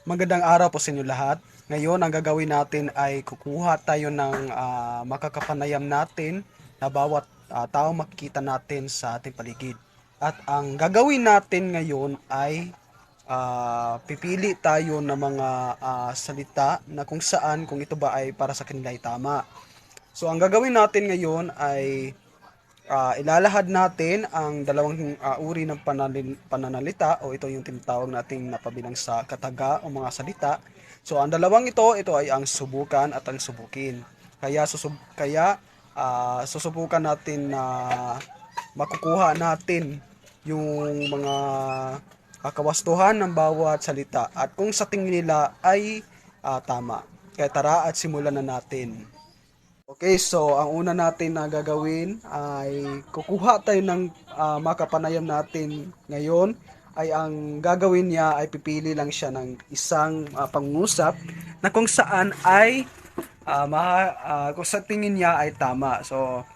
Magandang araw po sa inyo lahat. Ngayon, ang gagawin natin ay kukuha tayo ng makakapanayam natin na bawat tao makikita natin sa ating paligid. At ang gagawin natin ngayon ay pipili tayo ng mga salita na kung saan, kung ito ba ay para sa kanila ay tama. So, ang gagawin natin ngayon ay ilalahad natin ang dalawang uri ng pananalita o ito yung tinatawag nating napabilang sa kataga o mga salita. So ang dalawang ito ay ang subukan at ang subukin. Kaya susubukan natin na makukuha natin yung mga kawastuhan ng bawat salita at kung sa tingin nila ay tama. Kaya tara at simulan na natin. Okay, so ang una natin na gagawin ay kukuha tayo ng makapanayam natin ngayon ay ang gagawin niya ay pipili lang siya ng isang pangungusap na kung saan ay kung sa tingin niya ay tama. So,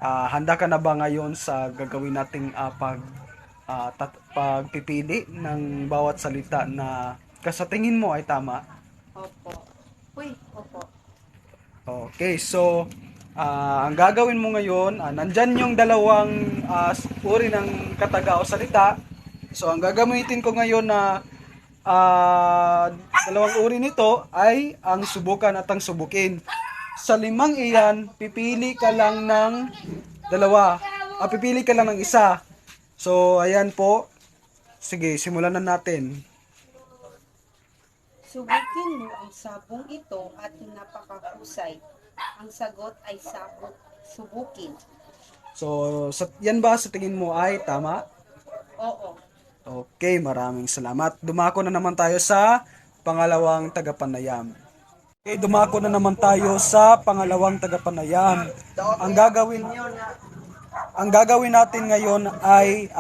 handa ka na ba ngayon sa gagawin nating pagpipili ng bawat salita na sa tingin mo ay tama? Opo. Uy, opo. Okay, so ang gagawin mo ngayon, nandyan yung dalawang uri ng kataga o salita. So ang gagamitin ko ngayon na dalawang uri nito ay ang subukan at ang subukin. Sa limang iyan, pipili ka lang ng dalawa. Pipili ka lang ng isa. So ayan po. Sige, simulan na natin. Subukin mo ang sabong ito at napakahusay. Ang sagot ay subukin. So, yan ba sa tingin mo ay tama? Oo. Okay, maraming salamat. Dumako na naman tayo sa pangalawang tagapanayam. Okay, dumako na naman tayo sa pangalawang tagapanayam. Ang gagawin natin ngayon ay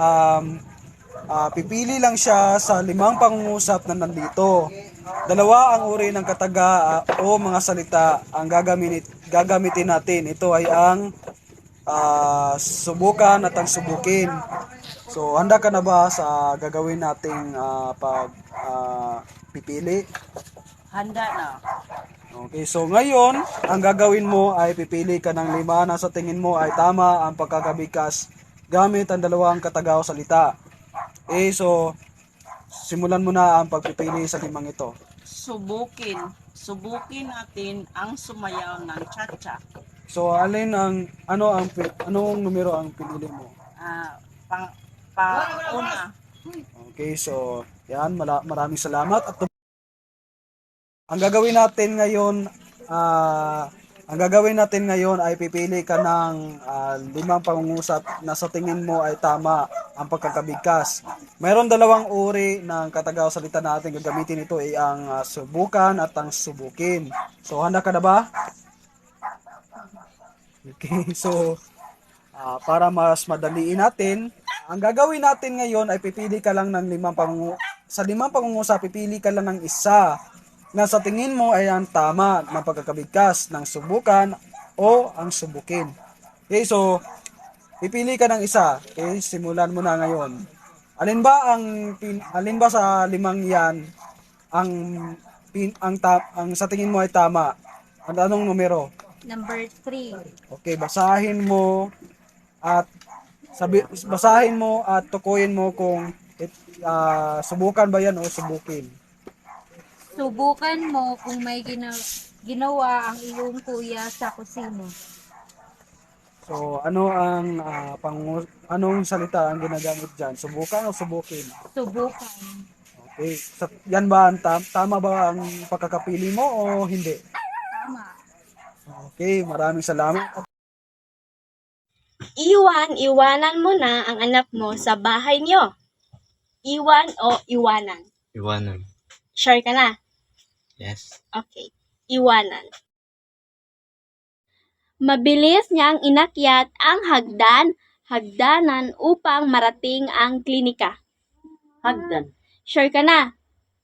pipili lang siya sa limang pangungusap na nandito. Dalawa ang uri ng kataga o mga salita ang gagamitin natin. Ito ay ang subukan at ang subukin. So, handa ka na ba sa gagawin nating pipili? Handa na. Okay, so ngayon, ang gagawin mo ay pipili ka ng lima na sa tingin mo ay tama ang pagkakabigkas gamit ang dalawang katagaw salita. Okay, so simulan mo na ang pagpipili sa limang ito. Subukin. Subukin natin ang sumayaw ng cha-cha. So alin anong numero ang pinili mo? Pang, una. Okay, so yan, maraming salamat at ang gagawin natin ngayon, ay pipili ka ng limang pangungusap na sa tingin mo ay tama ang pagkakabigkas. Mayroon dalawang uri ng katagaw salita natin gagamitin ito ay ang subukan at ang subukin. So handa ka na ba? Okay, so para mas madaliin natin, ang gagawin natin ngayon ay pipili ka lang ng sa limang pangungusap, pipili ka lang ng isa na sa tingin mo ay ang tama ng pagkakabigkas ng subukan o ang subukin. Okay, so pipili ka ng isa. Okay, simulan mo na ngayon. Alin ba sa limang 'yan ang ang sa tingin mo ay tama? Anong numero? Number 3. Okay, at basahin mo at tukuyin mo kung subukan ba 'yan o subukin. Subukan mo kung may ginawa ang iyong kuya sa kusina. So, anong salita ang ginagamit diyan? Subukan o subukin? Subukan. Okay. Yan ba tama ba ang pagkakapili mo o hindi? Tama. Okay, maraming salamat. Iwanan mo na ang anak mo sa bahay niyo. Iwan o iwanan? Iwanan. Sure ka na? Yes. Okay. Iwanan. Mabilis niyang inakyat ang hagdanan upang marating ang klinika. Hagdan. Sure ka na?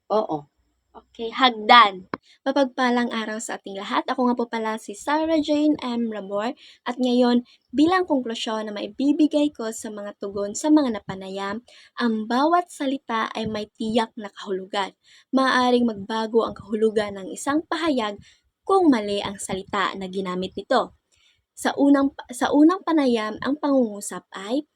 Oo. Okay, hagdan. Mapagpalang araw sa ating lahat. Ako nga po pala si Sarah Jane M. Rabor at ngayon bilang konklusyon na maibibigay ko sa mga tugon sa mga napanayam, ang bawat salita ay may tiyak na kahulugan. Maaaring magbago ang kahulugan ng isang pahayag kung mali ang salita na ginamit nito. Sa unang panayam, ang pangungusap ay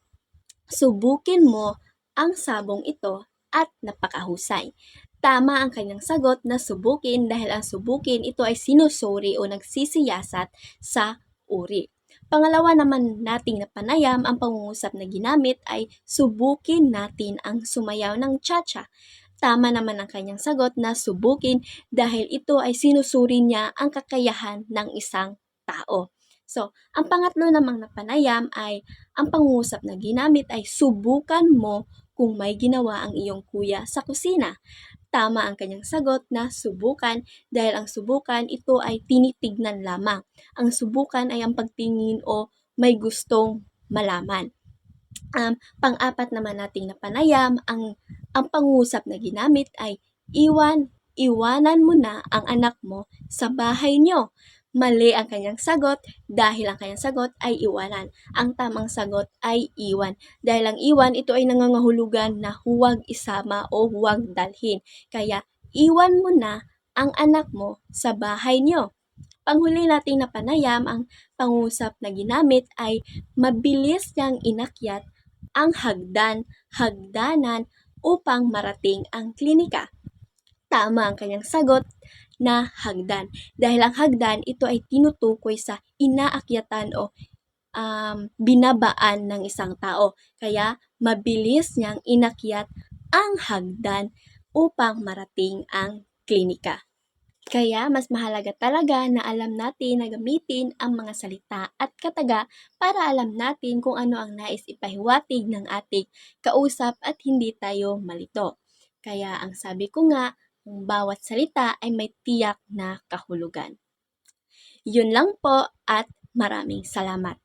subukin mo ang sabong ito at napakahusay. Tama ang kanyang sagot na subukin dahil ang subukin ito ay sinusuri o nagsisiyasat sa uri. Pangalawa naman nating napanayam, ang pangungusap na ginamit ay subukin natin ang sumayaw ng cha-cha. Tama naman ang kanyang sagot na subukin dahil ito ay sinusuri niya ang kakayahan ng isang tao. So, ang pangatlo namang napanayam ay ang pangungusap na ginamit ay subukan mo kung may ginawa ang iyong kuya sa kusina. Tama ang kanyang sagot na subukan dahil ang subukan ito ay tinitignan lamang. Ang subukan ay ang pagtingin o may gustong malaman. Pang-apat naman nating napanayam, ang pangusap na ginamit ay iwanan mo na ang anak mo sa bahay nyo. Mali ang kanyang sagot dahil ang kanyang sagot ay iwanan. Ang tamang sagot ay iwan. Dahil ang iwan, ito ay nangangahulugan na huwag isama o huwag dalhin. Kaya iwan mo na ang anak mo sa bahay nyo. Panghuli nating napanayam, ang pangusap na ginamit ay mabilis niyang inakyat ang hagdanan upang marating ang klinika. Tama ang kanyang sagot na hagdan. Dahil ang hagdan, ito ay tinutukoy sa inaakyatan o binabaan ng isang tao. Kaya mabilis niyang inakyat ang hagdan upang marating ang klinika. Kaya mas mahalaga talaga na alam natin na gamitin ang mga salita at kataga para alam natin kung ano ang nais ipahiwatig ng ating kausap at hindi tayo malito. Kaya ang sabi ko nga, ang bawat salita ay may tiyak na kahulugan. Yun lang po at maraming salamat.